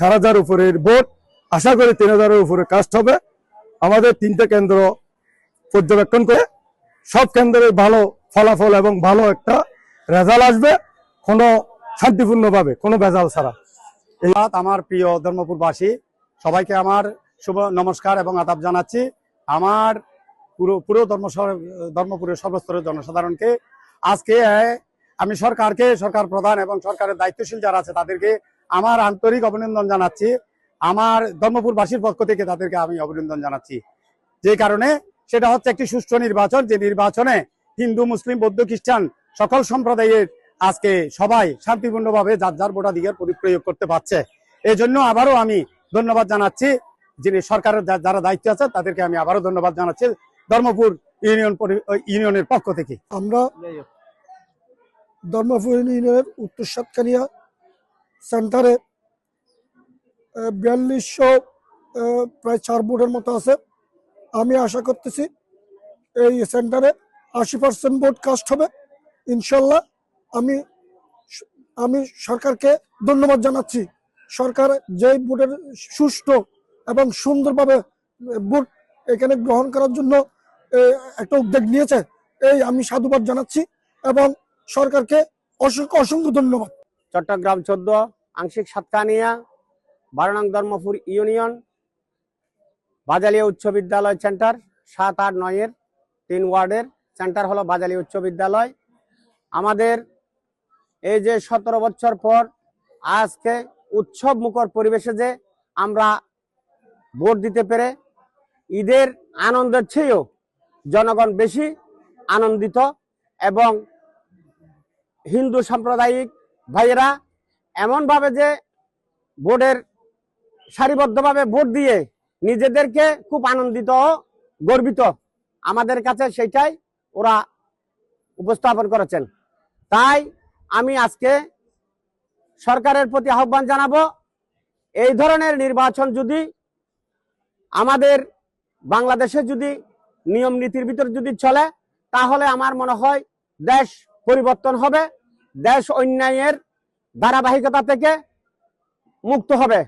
4,000 উপরের ভোট, আশা করি 3,000-এর উপরে কাস্ট হবে। আমাদের 3টে কেন্দ্র পর্যবেক্ষণ করে সব কেন্দ্রে ভালো ফলাফল এবং ভালো একটা রেজাল্ট আসবে, কোনো শান্তিপূর্ণভাবে, কোনো ভেজাল ছাড়া। আমার প্রিয় ধর্মপুরবাসী, সবাইকে আমার শুভ নমস্কার এবং আদাব জানাচ্ছি। আমার পুরো ধর্মপুরের সর্বস্তরের জনসাধারণকে আজকে আমি সরকার প্রধান এবং সরকারের দায়িত্বশীল যারা আছে তাদেরকে আমার আন্তরিক অভিনন্দন জানাচ্ছি। আমার ধর্মপুরবাসীর পক্ষ থেকে তাদেরকে আমি অভিনন্দন জানাচ্ছি। যে কারণে সেটা হচ্ছে একটি সুষ্ঠু নির্বাচন, যে নির্বাচনে হিন্দু, মুসলিম, বৌদ্ধ, খ্রিস্টান সকল সম্প্রদায়ের আজকে সবাই শান্তিপূর্ণভাবে যার যার ভোটাধিকার প্রয়োগ করতে পারছে। এই জন্য আবারও আমি ধন্যবাদ জানাচ্ছি যিনি সরকারের যারা দায়িত্ব আছে তাদেরকে আমি আবারও ধন্যবাদ জানাচ্ছি ধর্মপুর ইউনিয়নের পক্ষ থেকে। আমরা ধর্মপুর ইউনিয়নের উত্তর সাতকানিয়া সেন্টারে 4200 প্রায় 4 ভোটের মতো আছে। আমি আশা করতেছি এই সেন্টারে 80% ভোট কাস্ট হবে ইনশাল্লাহ। আমি সরকারকে ধন্যবাদ জানাচ্ছি। সরকার যে ভোটের সুষ্ঠু এবং সুন্দরভাবে ভোট এখানে গ্রহণ করার জন্য একটা উদ্যোগ নিয়েছে, এই আমি সাধুবাদ জানাচ্ছি এবং সরকারকে অসংখ্য অসংখ্য ধন্যবাদ। চট্টগ্রাম 14 আংশিক সাতকানিয়া 12 নং ধর্মপুর ইউনিয়ন বাজালিয়া উচ্চ বিদ্যালয় সেন্টার 7, 8, 9 3 ওয়ার্ডের সেন্টার হলো বাজালিয়া উচ্চ বিদ্যালয়। আমাদের এই যে 17 বছর পর আজকে উৎসব মুখর পরিবেশে যে আমরা ভোট দিতে পেরে ঈদের আনন্দের চেয়েও জনগণ বেশি আনন্দিত এবং হিন্দু সাম্প্রদায়িক ভাইয়েরা এমনভাবে যে ভোটের সারিবদ্ধভাবে ভোট দিয়ে নিজেদেরকে খুব আনন্দিত ও গর্বিত, আমাদের কাছে সেটাই ওরা উপস্থাপন করেছেন। তাই আমি আজকে সরকারের প্রতি আহ্বান জানাবো, এই ধরনের নির্বাচন যদি আমাদের বাংলাদেশে যদি নিয়ম নীতির ভিতর যদি চলে তাহলে আমার মনে হয় দেশ পরিবর্তন হবে, দেশ অন্যায়ের ধারাবাহিকতা থেকে মুক্ত হবে।